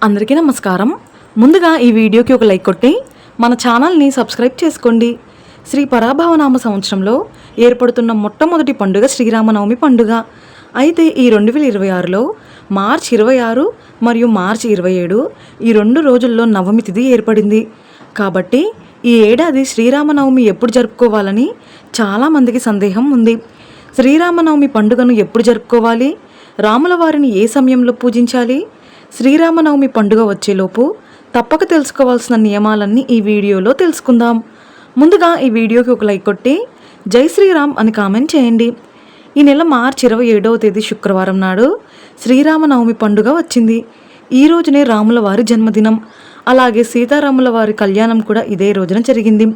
అందరికీ నమస్కారం. ముందుగా ఈ వీడియోకి ఒక లైక్ కొట్టి మన ఛానల్ని సబ్స్క్రైబ్ చేసుకోండి. శ్రీ పరాభవనామ సంవత్సరంలో ఏర్పడుతున్న మొట్టమొదటి పండుగ శ్రీరామనవమి పండుగ. అయితే ఈ 2026లో మార్చి 26 మరియు మార్చి 27 ఈ 2 రోజుల్లో నవమి తిథి ఏర్పడింది. కాబట్టి ఈ ఏడాది శ్రీరామనవమి ఎప్పుడు జరుపుకోవాలని చాలామందికి సందేహం ఉంది. శ్రీరామనవమి పండుగను ఎప్పుడు జరుపుకోవాలి, రాముల వారిని ఏ సమయంలో పూజించాలి, శ్రీరామనవమి పండుగ వచ్చేలోపు తప్పక తెలుసుకోవాల్సిన నియమాలన్నీ ఈ వీడియోలో తెలుసుకుందాం. ముందుగా ఈ వీడియోకి ఒక లైక్ కొట్టి జై శ్రీరామ్ అని కామెంట్ చేయండి. ఈ నెల మార్చి 27వ తేదీ శుక్రవారం నాడు శ్రీరామనవమి పండుగ వచ్చింది. ఈ రోజునే రాముల వారి జన్మదినం, అలాగే సీతారాముల వారి కళ్యాణం కూడా ఇదే రోజున జరిగింది.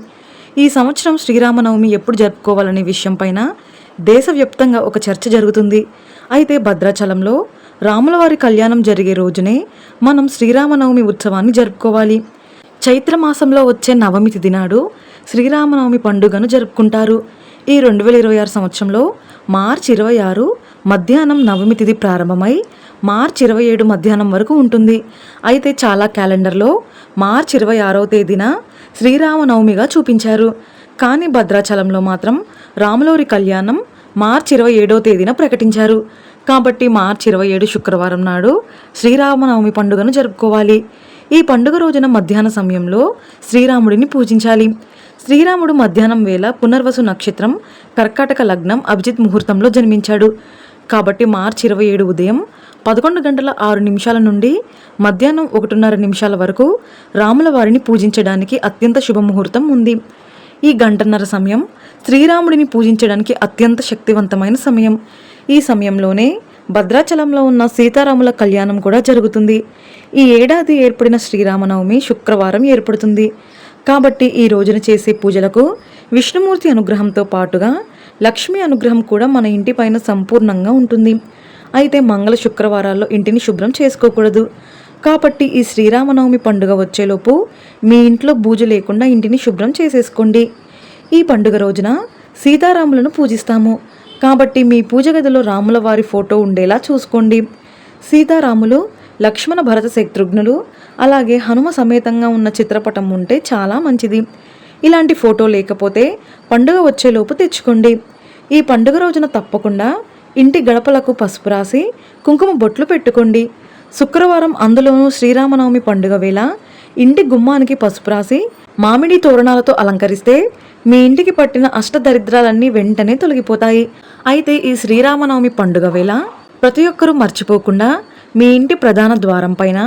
ఈ సంవత్సరం శ్రీరామనవమి ఎప్పుడు జరుపుకోవాలనే విషయం పైన దేశవ్యాప్తంగా ఒక చర్చ జరుగుతుంది. అయితే భద్రాచలంలో రాములవారి కళ్యాణం జరిగే రోజునే మనం శ్రీరామనవమి ఉత్సవాన్ని జరుపుకోవాలి. చైత్రమాసంలో వచ్చే నవమి తిథి నాడు శ్రీరామనవమి పండుగను జరుపుకుంటారు. ఈ 2026 సంవత్సరంలో మార్చి 26 మధ్యాహ్నం నవమి తిథి ప్రారంభమై మార్చి 27 మధ్యాహ్నం వరకు ఉంటుంది. అయితే చాలా క్యాలెండర్లో మార్చి 26వ తేదీన శ్రీరామనవమిగా చూపించారు. కానీ భద్రాచలంలో మాత్రం రాములవారి కళ్యాణం మార్చి 27వ తేదీన ప్రకటించారు. కాబట్టి మార్చి 27 శుక్రవారం నాడు శ్రీరామనవమి పండుగను జరుపుకోవాలి. ఈ పండుగ రోజున మధ్యాహ్న సమయంలో శ్రీరాముడిని పూజించాలి. శ్రీరాముడు మధ్యాహ్నం వేళ పునర్వసు నక్షత్రం కర్కాటక లగ్నం అభిజిత్ ముహూర్తంలో జన్మించాడు. కాబట్టి మార్చి 27 ఉదయం 11 గంటల 6 నిమిషాల నుండి మధ్యాహ్నం 1:30 నిమిషాల వరకు రాముల వారిని పూజించడానికి అత్యంత శుభముహూర్తం ఉంది. ఈ గంటన్నర సమయం శ్రీరాముడిని పూజించడానికి అత్యంత శక్తివంతమైన సమయం. ఈ సమయంలోనే భద్రాచలంలో ఉన్న సీతారాముల కళ్యాణం కూడా జరుగుతుంది. ఈ ఏడాది ఏర్పడిన శ్రీరామనవమి శుక్రవారం ఏర్పడుతుంది. కాబట్టి ఈ రోజున చేసే పూజలకు విష్ణుమూర్తి అనుగ్రహంతో పాటుగా లక్ష్మీ అనుగ్రహం కూడా మన ఇంటిపైన సంపూర్ణంగా ఉంటుంది. అయితే మంగళ శుక్రవారాల్లో ఇంటిని శుభ్రం చేసుకోకూడదు. కాబట్టి ఈ శ్రీరామనవమి పండుగ వచ్చేలోపు మీ ఇంట్లో బూజు లేకుండా ఇంటిని శుభ్రం చేసేసుకోండి. ఈ పండుగ రోజున సీతారాములను పూజిస్తాము. కాబట్టి మీ పూజ గదిలో రాముల వారి ఫోటో ఉండేలా చూసుకోండి. సీతారాములు, లక్ష్మణ, భరత, శత్రుఘ్నులు, అలాగే హనుమ సమేతంగా ఉన్న చిత్రపటం ఉంటే చాలా మంచిది. ఇలాంటి ఫోటో లేకపోతే పండుగ వచ్చేలోపు తెచ్చుకోండి. ఈ పండుగ రోజున తప్పకుండా ఇంటి గడపలకు పసుపు రాసి కుంకుమ బొట్లు పెట్టుకోండి. శుక్రవారం అందులోనూ శ్రీరామనవమి పండుగ వేళ ఇంటి గుమ్మానికి పసుపు రాసి మామిడి తోరణాలతో అలంకరిస్తే మీ ఇంటికి పట్టిన అష్టదరిద్రాలన్నీ వెంటనే తొలగిపోతాయి. అయితే ఈ శ్రీరామనవమి పండుగ వేళ ప్రతి ఒక్కరూ మర్చిపోకుండా మీ ఇంటి ప్రధాన ద్వారం పైన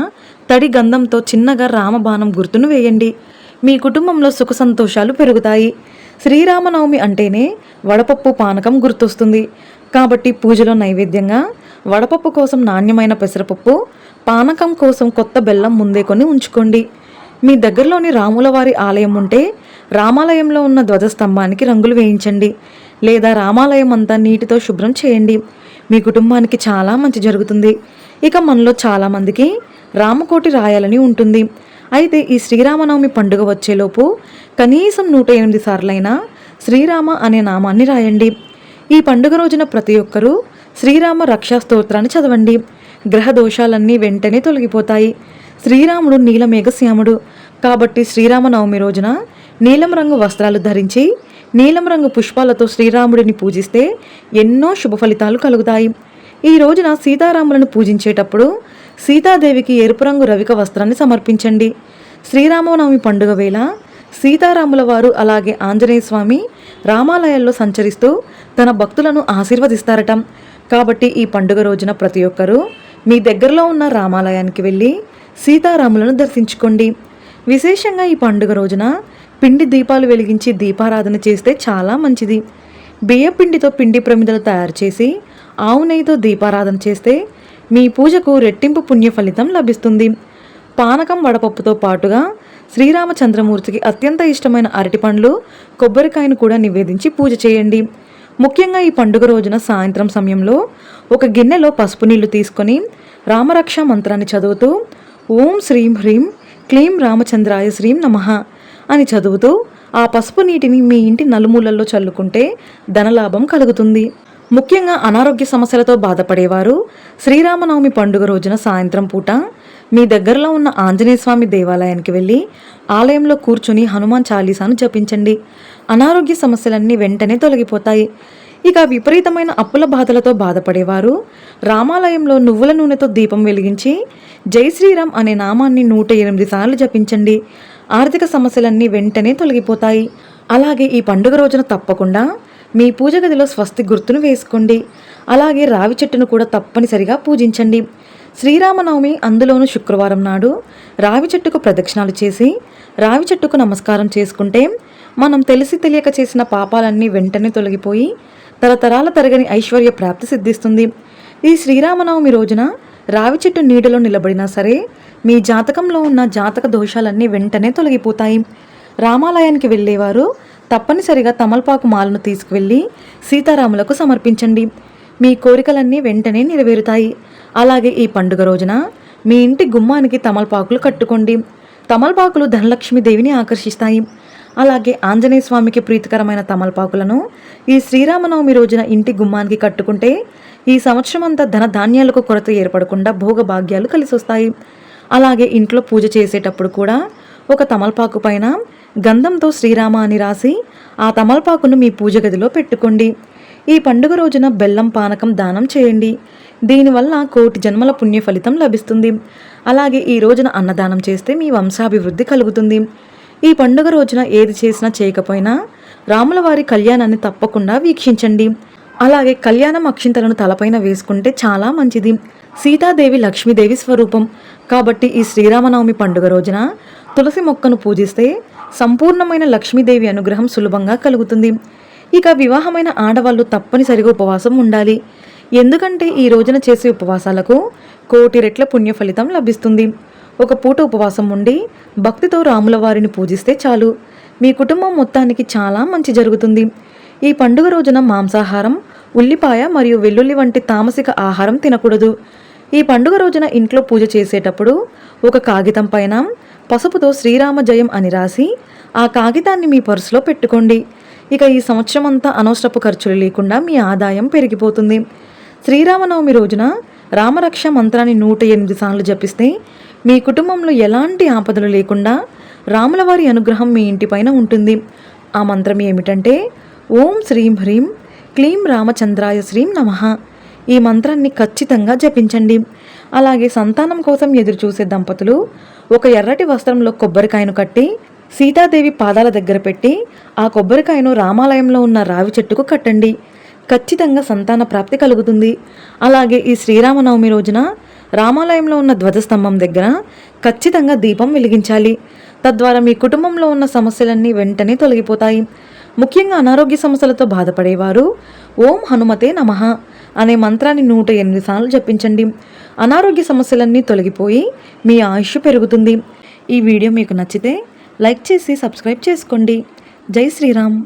తడి గంధంతో చిన్నగా రామబాణం గుర్తును వేయండి. మీ కుటుంబంలో సుఖ సంతోషాలు పెరుగుతాయి. శ్రీరామనవమి అంటేనే వడపప్పు పానకం గుర్తొస్తుంది. కాబట్టి పూజలో నైవేద్యంగా వడపప్పు కోసం నాణ్యమైన పెసరపప్పు, పానకం కోసం కొత్త బెల్లం ముందే కొని ఉంచుకోండి. మీ దగ్గరలోని రాముల వారి ఆలయం ఉంటే రామాలయంలో ఉన్న ధ్వజస్తంభానికి రంగులు వేయించండి, లేదా రామాలయం అంతా నీటితో శుభ్రం చేయండి. మీ కుటుంబానికి చాలా మంచి జరుగుతుంది. ఇక మనలో చాలామందికి రామకోటి రాయాలని ఉంటుంది. అయితే ఈ శ్రీరామనవమి పండుగ వచ్చేలోపు కనీసం 108 సార్లైనా శ్రీరామ అనే నామాన్ని రాయండి. ఈ పండుగ రోజున ప్రతి ఒక్కరూ శ్రీరామ రక్షా స్తోత్రాన్ని చదవండి. గ్రహ దోషాలన్నీ వెంటనే తొలగిపోతాయి. శ్రీరాముడు నీలమేఘ శ్యాముడు. కాబట్టి శ్రీరామనవమి రోజున నీలం రంగు వస్త్రాలు ధరించి నీలం రంగు పుష్పాలతో శ్రీరాముడిని పూజిస్తే ఎన్నో శుభ ఫలితాలు కలుగుతాయి. ఈ రోజున సీతారాములను పూజించేటప్పుడు సీతాదేవికి ఎరుపు రంగు రవిక వస్త్రాన్ని సమర్పించండి. శ్రీరామనవమి పండుగ వేళ సీతారాముల వారు అలాగే ఆంజనేయ స్వామి రామాలయాల్లో సంచరిస్తూ తన భక్తులను ఆశీర్వదిస్తారట. కాబట్టి ఈ పండుగ రోజున ప్రతి ఒక్కరూ మీ దగ్గరలో ఉన్న రామాలయానికి వెళ్ళి సీతారాములను దర్శించుకోండి. విశేషంగా ఈ పండుగ రోజున పిండి దీపాలు వెలిగించి దీపారాధన చేస్తే చాలా మంచిది. బియ్య పిండితో పిండి ప్రమిదలు తయారు చేసి ఆవు నెయ్యితో దీపారాధన చేస్తే మీ పూజకు రెట్టింపు పుణ్య ఫలితం లభిస్తుంది. పానకం, వడపప్పుతో పాటుగా శ్రీరామచంద్రమూర్తికి అత్యంత ఇష్టమైన అరటిపండ్లు, కొబ్బరికాయను కూడా నివేదించి పూజ చేయండి. ముఖ్యంగా ఈ పండుగ రోజున సాయంత్రం సమయంలో ఒక గిన్నెలో పసుపు నీళ్లు తీసుకొని రామరక్ష మంత్రాన్ని చదువుతూ ఓం శ్రీం హ్రీం క్లీం రామచంద్రాయ శ్రీం నమః అని చదువుతూ ఆ పసుపు నీటిని మీ ఇంటి నలుమూలల్లో చల్లుకుంటే ధనలాభం కలుగుతుంది. ముఖ్యంగా అనారోగ్య సమస్యలతో బాధపడేవారు శ్రీరామనవమి పండుగ రోజున సాయంత్రం పూట మీ దగ్గరలో ఉన్న ఆంజనేయ స్వామి దేవాలయానికి వెళ్ళి ఆలయంలో కూర్చుని హనుమాన్ చాలీసాను జపించండి. అనారోగ్య సమస్యలన్నీ వెంటనే తొలగిపోతాయి. ఇక విపరీతమైన అప్పుల బాధలతో బాధపడేవారు రామాలయంలో నువ్వుల నూనెతో దీపం వెలిగించి జై శ్రీరామ్ అనే నామాన్ని 108 సార్లు జపించండి. ఆర్థిక సమస్యలన్నీ వెంటనే తొలగిపోతాయి. అలాగే ఈ పండుగ రోజున తప్పకుండా మీ పూజ గదిలో స్వస్తి గుర్తును వేసుకోండి. అలాగే రావి చెట్టును కూడా తప్పనిసరిగా పూజించండి. శ్రీరామనవమి అందులోనూ శుక్రవారం నాడు రావి చెట్టుకు ప్రదక్షిణాలు చేసి రావి చెట్టుకు నమస్కారం చేసుకుంటే మనం తెలిసి తెలియక చేసిన పాపాలన్నీ వెంటనే తొలగిపోయి తరతరాల తరగని ఐశ్వర్య ప్రాప్తి సిద్ధిస్తుంది. ఈ శ్రీరామనవమి రోజున రావి చెట్టు నీడలో నిలబడినా సరే మీ జాతకంలో ఉన్న జాతక దోషాలన్నీ వెంటనే తొలగిపోతాయి. రామాలయానికి వెళ్ళేవారు తప్పనిసరిగా తమలపాకు మాలను తీసుకువెళ్ళి సీతారాములకు సమర్పించండి. మీ కోరికలన్నీ వెంటనే నెరవేరుతాయి. అలాగే ఈ పండుగ రోజున మీ ఇంటి గుమ్మానికి తమలపాకులు కట్టుకోండి. తమలపాకులు ధనలక్ష్మీదేవిని ఆకర్షిస్తాయి. అలాగే ఆంజనేయ స్వామికి ప్రీతికరమైన తమలపాకులను ఈ శ్రీరామనవమి రోజున ఇంటి గుమ్మానికి కట్టుకుంటే ఈ సంవత్సరం అంతా ధన ధాన్యాలకు కొరత ఏర్పడకుండా భోగభాగ్యాలు కలిసి వస్తాయి. అలాగే ఇంట్లో పూజ చేసేటప్పుడు కూడా ఒక తమలపాకు పైన గంధంతో శ్రీరామ అని రాసి ఆ తమలపాకును మీ పూజ గదిలో పెట్టుకోండి. ఈ పండుగ రోజున బెల్లం పానకం దానం చేయండి. దీనివల్ల 1,000,000 జన్మల పుణ్య ఫలితం లభిస్తుంది. అలాగే ఈ రోజున అన్నదానం చేస్తే మీ వంశాభివృద్ధి కలుగుతుంది. ఈ పండుగ రోజున ఏది చేసినా చేయకపోయినా రాముల వారి కళ్యాణాన్ని తప్పకుండా వీక్షించండి. అలాగే కళ్యాణం అక్షింతలను తలపైన వేసుకుంటే చాలా మంచిది. సీతాదేవి లక్ష్మీదేవి స్వరూపం కాబట్టి ఈ శ్రీరామనవమి పండుగ రోజున తులసి మొక్కను పూజిస్తే సంపూర్ణమైన లక్ష్మీదేవి అనుగ్రహం సులభంగా కలుగుతుంది. ఇక వివాహమైన ఆడవాళ్ళు తప్పనిసరిగా ఉపవాసం ఉండాలి. ఎందుకంటే ఈ రోజున చేసే ఉపవాసాలకు 1,000,000 రెట్ల పుణ్య ఫలితం లభిస్తుంది. ఒక పూట ఉపవాసం ఉండి భక్తితో రాముల వారిని పూజిస్తే చాలు మీ కుటుంబం మొత్తానికి చాలా మంచి జరుగుతుంది. ఈ పండుగ రోజున మాంసాహారం, ఉల్లిపాయ మరియు వెల్లుల్లి వంటి తామసిక ఆహారం తినకూడదు. ఈ పండుగ రోజున ఇంట్లో పూజ చేసేటప్పుడు ఒక కాగితం పైన పసుపుతో శ్రీరామ జయం అని రాసి ఆ కాగితాన్ని మీ పర్సులో పెట్టుకోండి. ఇక ఈ సంవత్సరం అంతా అనవసరపు ఖర్చులు లేకుండా మీ ఆదాయం పెరిగిపోతుంది. శ్రీరామనవమి రోజున రామరక్ష మంత్రాన్ని 108 సార్లు జపిస్తే మీ కుటుంబంలో ఎలాంటి ఆపదలు లేకుండా రాముల వారి అనుగ్రహం మీ ఇంటిపైన ఉంటుంది. ఆ మంత్రం ఏమిటంటే ఓం శ్రీం హ్రీం క్లీం రామచంద్రాయ శ్రీం నమః. ఈ మంత్రాన్ని ఖచ్చితంగా జపించండి. అలాగే సంతానం కోసం ఎదురు చూసే దంపతులు ఒక ఎర్రటి వస్త్రంలో కొబ్బరికాయను కట్టి సీతాదేవి పాదాల దగ్గర పెట్టి ఆ కొబ్బరికాయను రామాలయంలో ఉన్న రావి చెట్టుకు కట్టండి. ఖచ్చితంగా సంతాన ప్రాప్తి కలుగుతుంది. అలాగే ఈ శ్రీరామనవమి రోజున రామాలయంలో ఉన్న ధ్వజస్తంభం దగ్గర ఖచ్చితంగా దీపం వెలిగించాలి. తద్వారా మీ కుటుంబంలో ఉన్న సమస్యలన్నీ వెంటనే తొలగిపోతాయి. ముఖ్యంగా అనారోగ్య సమస్యలతో బాధపడేవారు ఓం హనుమతే నమః అనే మంత్రాన్ని 108 సార్లు జపించండి. అనారోగ్య సమస్యలన్నీ తొలగిపోయి మీ ఆయుష్ పెరుగుతుంది. ఈ వీడియో మీకు నచ్చితే లైక్ చేసి సబ్స్క్రైబ్ చేసుకోండి. జై శ్రీరామ్.